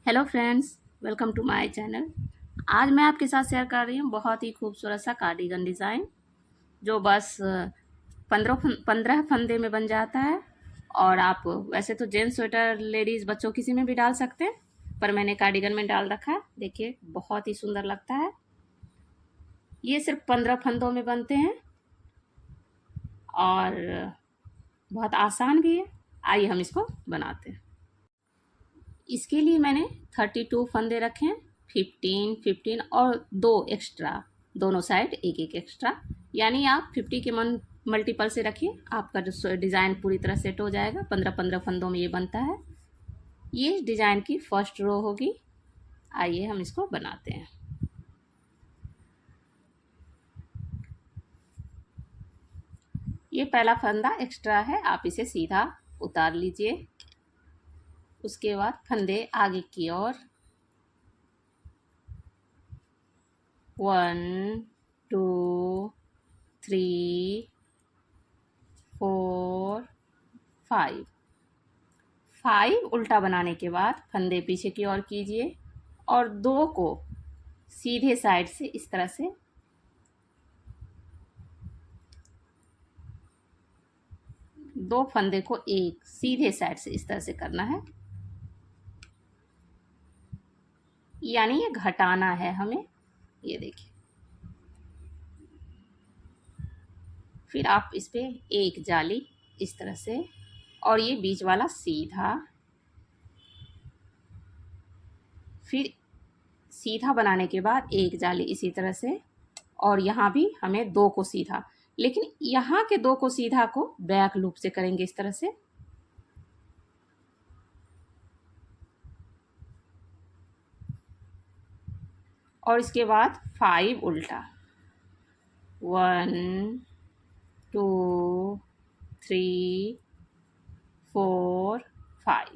Hello friends, welcome to my channel. आज मैं आपके साथ शेयर कर रही हूँ बहुत ही खूबसूरत सा कार्डिगन डिज़ाइन जो बस 15 फंदे में बन जाता है। और आप वैसे तो जेंट्स स्वेटर, लेडीज़, बच्चों किसी में भी डाल सकते हैं, पर मैंने कार्डिगन में डाल रखा है। देखिए बहुत ही सुंदर लगता है। ये सिर्फ 15 फंदों में बनते हैं और बहुत आसान भी है। आइए हम इसको बनाते हैं। इसके लिए मैंने 32 फंदे रखे हैं, 15 और दो एक्स्ट्रा, दोनों साइड एक एक एक्स्ट्रा, यानी आप 50 के मल्टीपल से रखिए, आपका जो डिज़ाइन पूरी तरह सेट हो जाएगा। 15 फंदों में ये बनता है। ये डिज़ाइन की फर्स्ट रो होगी। आइए हम इसको बनाते हैं। ये पहला फंदा एक्स्ट्रा है, आप इसे सीधा उतार लीजिए। उसके बाद फंदे आगे की ओर 1 2 3 4 5 उल्टा बनाने के बाद फंदे पीछे की ओर कीजिए और दो को सीधे साइड से इस तरह से दो फंदे को एक सीधे साइड से इस तरह से करना है, यानी ये घटाना है हमें। ये देखिए, फिर आप इस पे एक जाली इस तरह से, और ये बीच वाला सीधा, फिर सीधा बनाने के बाद एक जाली इसी तरह से, और यहाँ भी हमें दो को सीधा, लेकिन यहाँ के दो को सीधा को बैक लूप से करेंगे इस तरह से। और इसके बाद 5 उल्टा, 1 2 3 4 5,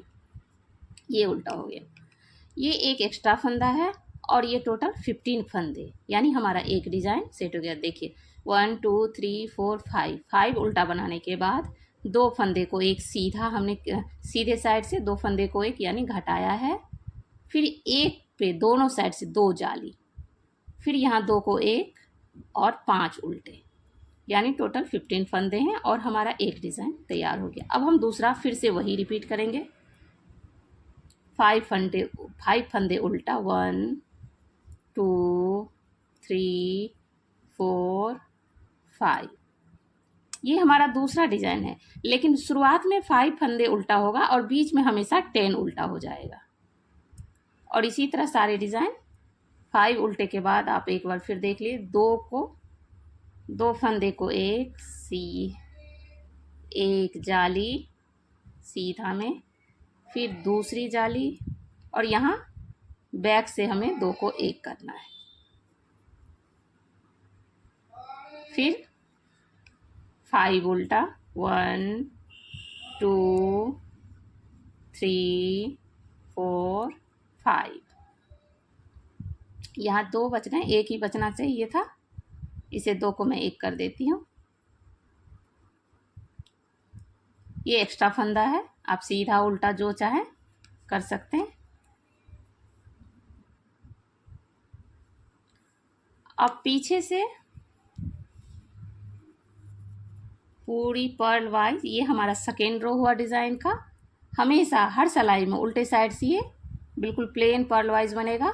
ये उल्टा हो गया। ये एक एक्स्ट्रा फंदा है और ये टोटल 15 फंदे, यानी हमारा एक डिज़ाइन सेट हो गया। देखिए 1 2 3 4 5 उल्टा बनाने के बाद दो फंदे को एक सीधा, हमने सीधे साइड से दो फंदे को एक यानी घटाया है, फिर एक पे दोनों साइड से दो जाली, फिर यहाँ दो को एक और 5 उल्टे, यानी टोटल 15 फंदे हैं और हमारा एक डिज़ाइन तैयार हो गया। अब हम दूसरा फिर से वही रिपीट करेंगे। 5 फंदे उल्टा, 1 2 3 4 5, ये हमारा दूसरा डिज़ाइन है। लेकिन शुरुआत में 5 फंदे उल्टा होगा और बीच में हमेशा 10 उल्टा हो जाएगा। और इसी तरह सारे डिज़ाइन 5 उल्टे के बाद आप एक बार फिर देख लिए, दो फंदे को एक जाली सीधा में, फिर दूसरी जाली, और यहाँ बैक से हमें दो को एक करना है। फिर 5 उल्टा, 1 2 3 4 5, यहाँ दो बच गए, एक ही बचना चाहिए था, इसे दो को मैं एक कर देती हूँ। ये एक्स्ट्रा फंदा है, आप सीधा उल्टा जो चाहे कर सकते हैं। अब पीछे से पूरी पर्ल वाइज, ये हमारा सेकेंड रो हुआ डिज़ाइन का। हमेशा हर सिलाई में उल्टे साइड से ये बिल्कुल प्लेन पर्ल वाइज बनेगा।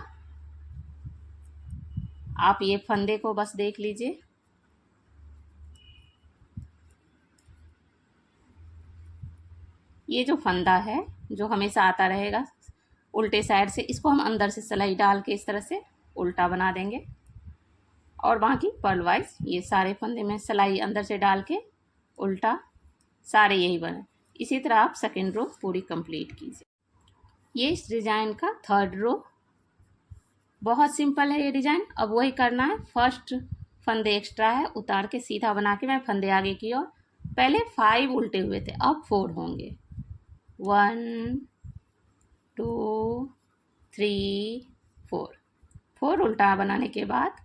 आप ये फंदे को बस देख लीजिए, ये जो फंदा है जो हमेशा आता रहेगा उल्टे साइड से, इसको हम अंदर से सिलाई डाल के इस तरह से उल्टा बना देंगे, और बाकी पर्ल वाइज ये सारे फंदे में सिलाई अंदर से डाल के उल्टा सारे यही बने। इसी तरह आप सेकेंड रो पूरी कंप्लीट कीजिए। ये इस डिज़ाइन का थर्ड रो, बहुत सिंपल है ये डिज़ाइन। अब वही करना है, फर्स्ट फंदे एक्स्ट्रा है, उतार के सीधा बना के मैं फंदे आगे की ओर, पहले 5 उल्टे हुए थे, अब 4 होंगे, 1 2 3 4 उल्टा बनाने के बाद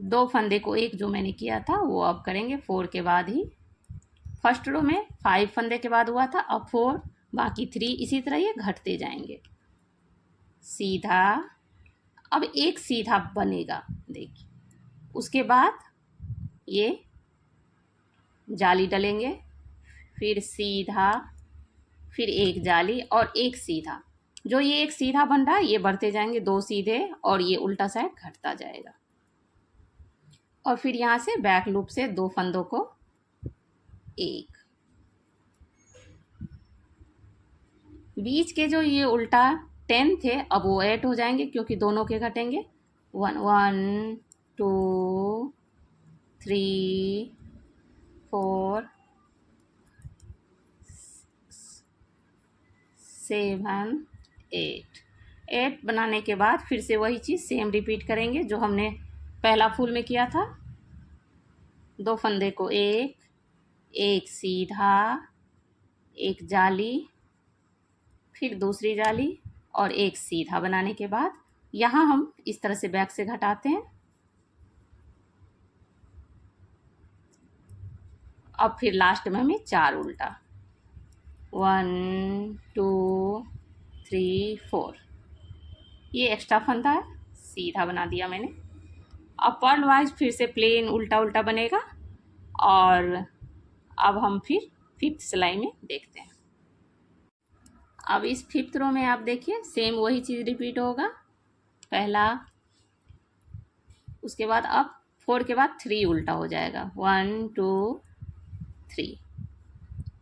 दो फंदे को एक जो मैंने किया था वो अब करेंगे 4 के बाद ही। फर्स्ट रो में 5 फंदे के बाद हुआ था, अब 4, बाकी 3 इसी तरह ये घटते जाएंगे सीधा। अब एक सीधा बनेगा देखिए, उसके बाद ये जाली डलेंगे, फिर सीधा, फिर एक जाली और एक सीधा। जो ये एक सीधा बन रहा है ये बढ़ते जाएंगे 2 सीधे, और ये उल्टा साइड घटता जाएगा। और फिर यहाँ से बैक लूप से 2 फंदों को एक, बीच के जो ये उल्टा 10 थे अब वो 8 हो जाएंगे क्योंकि दोनों के घटेंगे। 1 1 2 3 4 7 8। 8 बनाने के बाद फिर से वही चीज़ सेम रिपीट करेंगे जो हमने पहला फूल में किया था। 2 फंदे को एक, एक सीधा, एक जाली, फिर दूसरी जाली और एक सीधा बनाने के बाद यहाँ हम इस तरह से बैक से घटाते हैं। अब फिर लास्ट में हमें 4 उल्टा, 1 2 3 4। ये एक्स्ट्रा फंदा है, सीधा बना दिया मैंने। अब पर्ल वाइज फिर से प्लेन उल्टा उल्टा बनेगा। और अब हम फिर 5th सिलाई में देखते हैं। अब इस 5th रो में आप देखिए सेम वही चीज़ रिपीट होगा, पहला, उसके बाद अब 4 के बाद 3 उल्टा हो जाएगा, 1 2 3।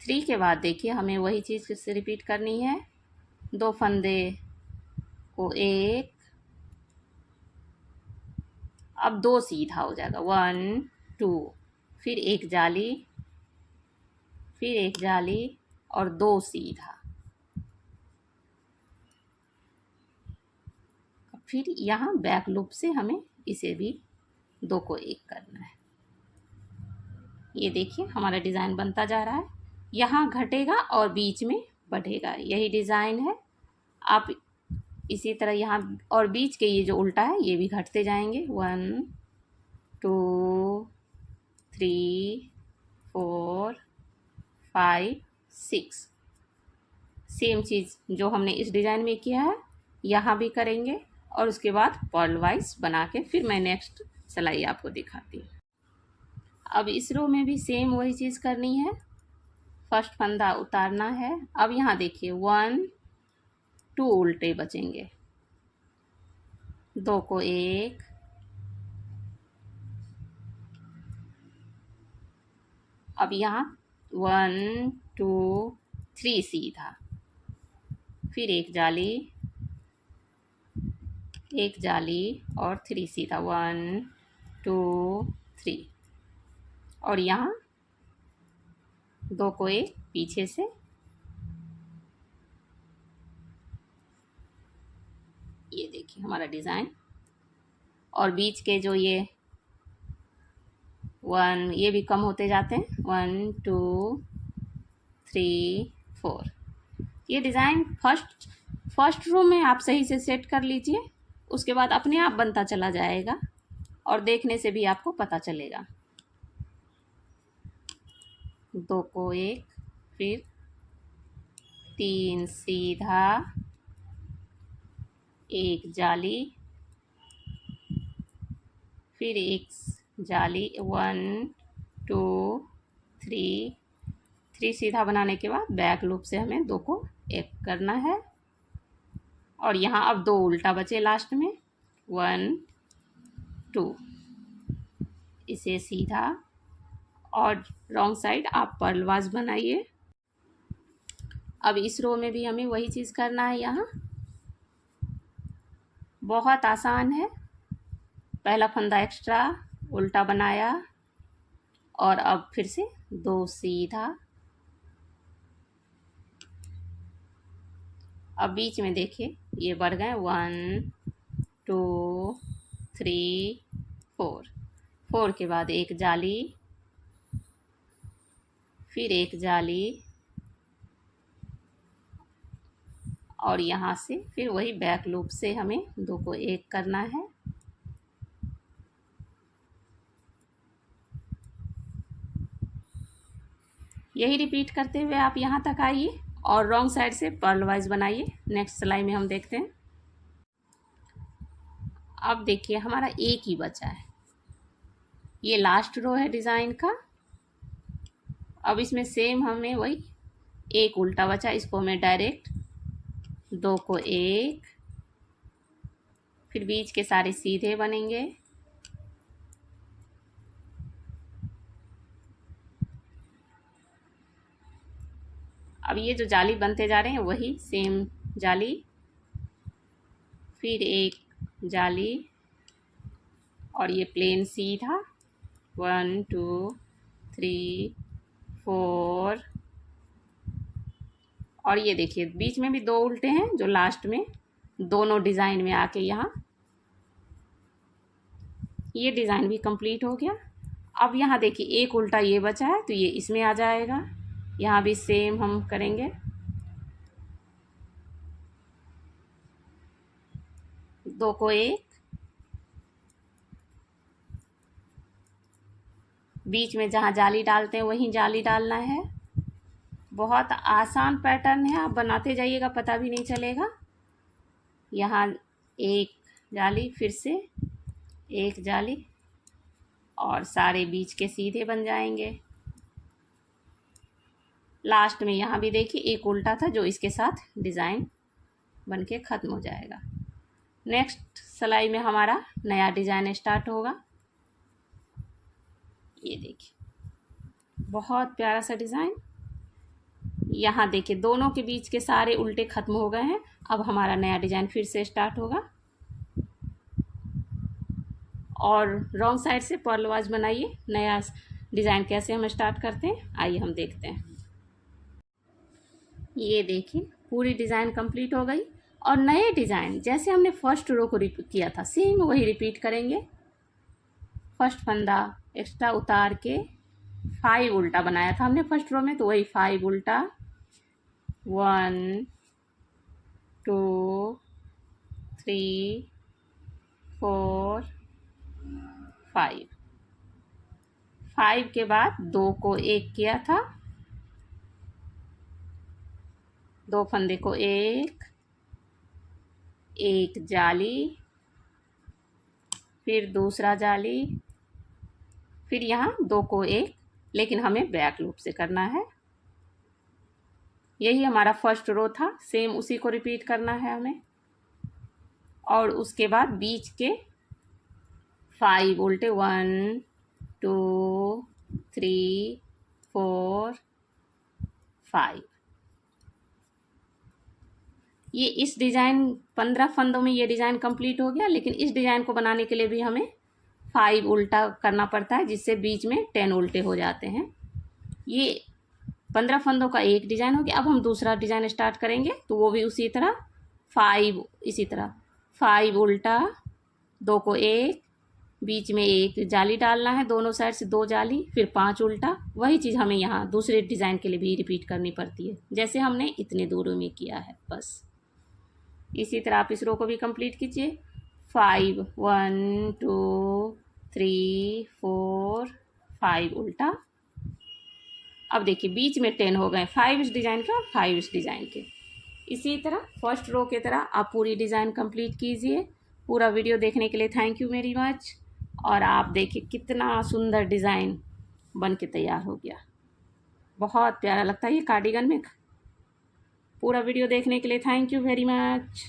3 के बाद देखिए हमें वही चीज़ फिर से रिपीट करनी है। 2 फंदे को एक, अब 2 सीधा हो जाएगा, 1 2, फिर एक जाली, फिर एक जाली और 2 सीधा। फिर यहाँ बैक लूप से हमें इसे भी 2 को एक करना है। ये देखिए हमारा डिज़ाइन बनता जा रहा है, यहाँ घटेगा और बीच में बढ़ेगा, यही डिज़ाइन है। आप इसी तरह यहाँ और बीच के ये जो उल्टा है ये भी घटते जाएंगे, 1 2 3 4 5 6। सेम चीज़ जो हमने इस डिज़ाइन में किया है यहाँ भी करेंगे और उसके बाद पर्ल वाइज बना के फिर मैं नेक्स्ट सिलाई आपको दिखाती हूँ। अब इस रो में भी सेम वही चीज़ करनी है, फर्स्ट फंदा उतारना है। अब यहाँ देखिए 1 2 उल्टे बचेंगे, 2 को एक, अब यहाँ 1 2 3 सीधा, फिर एक जाली, एक जाली और 3 सीधा, 1 2 3। और यहाँ 2 को एक पीछे से, ये देखिए हमारा डिज़ाइन। और बीच के जो ये 1 ये भी कम होते जाते हैं, 1 2 3 4। ये डिज़ाइन फर्स्ट रो में आप सही से सेट कर लीजिए, उसके बाद अपने आप बनता चला जाएगा और देखने से भी आपको पता चलेगा। 2 को एक, फिर 3 सीधा, एक जाली, फिर एक जाली, 1 2 3 3 सीधा बनाने के बाद बैक लूप से हमें 2 को एक करना है। और यहाँ अब 2 उल्टा बचे लास्ट में, 1 2, इसे सीधा और रॉन्ग साइड आप पर्लवाज बनाइए। अब इस रो में भी हमें वही चीज़ करना है, यहाँ बहुत आसान है। पहला फंदा एक्स्ट्रा उल्टा बनाया और अब फिर से 2 सीधा। अब बीच में देखिए ये बढ़ गए, 1 2 3 4। 4 के बाद एक जाली, फिर एक जाली और यहाँ से फिर वही बैक लूप से हमें 2 को एक करना है। यही रिपीट करते हुए आप यहाँ तक आइए और रॉन्ग साइड से पर्ल वाइज बनाइए। नेक्स्ट सिलाई में हम देखते हैं। अब देखिए हमारा एक ही बचा है, ये लास्ट रो है डिज़ाइन का। अब इसमें सेम हमें वही एक उल्टा बचा, इसको हमें डायरेक्ट 2 को 1, फिर बीच के सारे सीधे बनेंगे। अब ये जो जाली बनते जा रहे हैं वही सेम जाली, फिर एक जाली और ये प्लेन सीधा 1 2 3 4। और ये देखिए बीच में भी 2 उल्टे हैं जो लास्ट में दोनों डिज़ाइन में आके यहाँ ये डिज़ाइन भी कंप्लीट हो गया। अब यहाँ देखिए एक उल्टा ये बचा है तो ये इसमें आ जाएगा। यहाँ भी सेम हम करेंगे, 2 को 1, बीच में जहाँ जाली डालते हैं वहीं जाली डालना है। बहुत आसान पैटर्न है, आप बनाते जाइएगा पता भी नहीं चलेगा। यहाँ एक जाली, फिर से एक जाली और सारे बीच के सीधे बन जाएंगे। लास्ट में यहाँ भी देखिए एक उल्टा था जो इसके साथ डिज़ाइन बन के ख़त्म हो जाएगा। नेक्स्ट सिलाई में हमारा नया डिज़ाइन स्टार्ट होगा। ये देखिए बहुत प्यारा सा डिज़ाइन। यहाँ देखिए दोनों के बीच के सारे उल्टे ख़त्म हो गए हैं। अब हमारा नया डिज़ाइन फिर से स्टार्ट होगा और रॉन्ग साइड से पर्ल वाज बनाइए। नया डिज़ाइन कैसे हम स्टार्ट करते हैं आइए हम देखते हैं। ये देखिए पूरी डिज़ाइन कंप्लीट हो गई और नए डिज़ाइन जैसे हमने फर्स्ट रो को रिपीट किया था सेम वही रिपीट करेंगे। फर्स्ट फंदा एक्स्ट्रा उतार के 5 उल्टा बनाया था हमने फर्स्ट रो में, तो वही 5 उल्टा 1 2 3 4 5 के बाद 2 को 1 किया था, 2 फंदे को 1 जाली, फिर दूसरा जाली, फिर यहाँ 2 को 1, लेकिन हमें बैक लूप से करना है। यही हमारा फर्स्ट रो था, सेम उसी को रिपीट करना है हमें। और उसके बाद बीच के 5 उल्टे 1 2 3 4 5। ये इस डिज़ाइन 15 फंदों में ये डिज़ाइन कंप्लीट हो गया, लेकिन इस डिज़ाइन को बनाने के लिए भी हमें 5 उल्टा करना पड़ता है, जिससे बीच में 10 उल्टे हो जाते हैं। ये 15 फंदों का एक डिज़ाइन हो गया। अब हम दूसरा डिज़ाइन स्टार्ट करेंगे तो वो भी उसी तरह 5 इसी तरह 5 उल्टा, 2 को 1, बीच में एक जाली डालना है, दोनों साइड से 2 जाली, फिर 5 उल्टा। वही चीज़ हमें यहाँ दूसरे डिज़ाइन के लिए भी रिपीट करनी पड़ती है जैसे हमने इतने दूरों में किया है। बस इसी तरह आप इस रो को भी कंप्लीट कीजिए। 5 1 2 3 4 5 उल्टा। अब देखिए बीच में 10 हो गए, 5 इस डिज़ाइन के और 5 इस डिज़ाइन के। इसी तरह फर्स्ट रो की तरह आप पूरी डिज़ाइन कंप्लीट कीजिए। पूरा वीडियो देखने के लिए थैंक यू वेरी मच। और आप देखिए कितना सुंदर डिज़ाइन बन के तैयार हो गया, बहुत प्यारा लगता है ये कार्डिगन में। पूरा वीडियो देखने के लिए थैंक यू वेरी मच।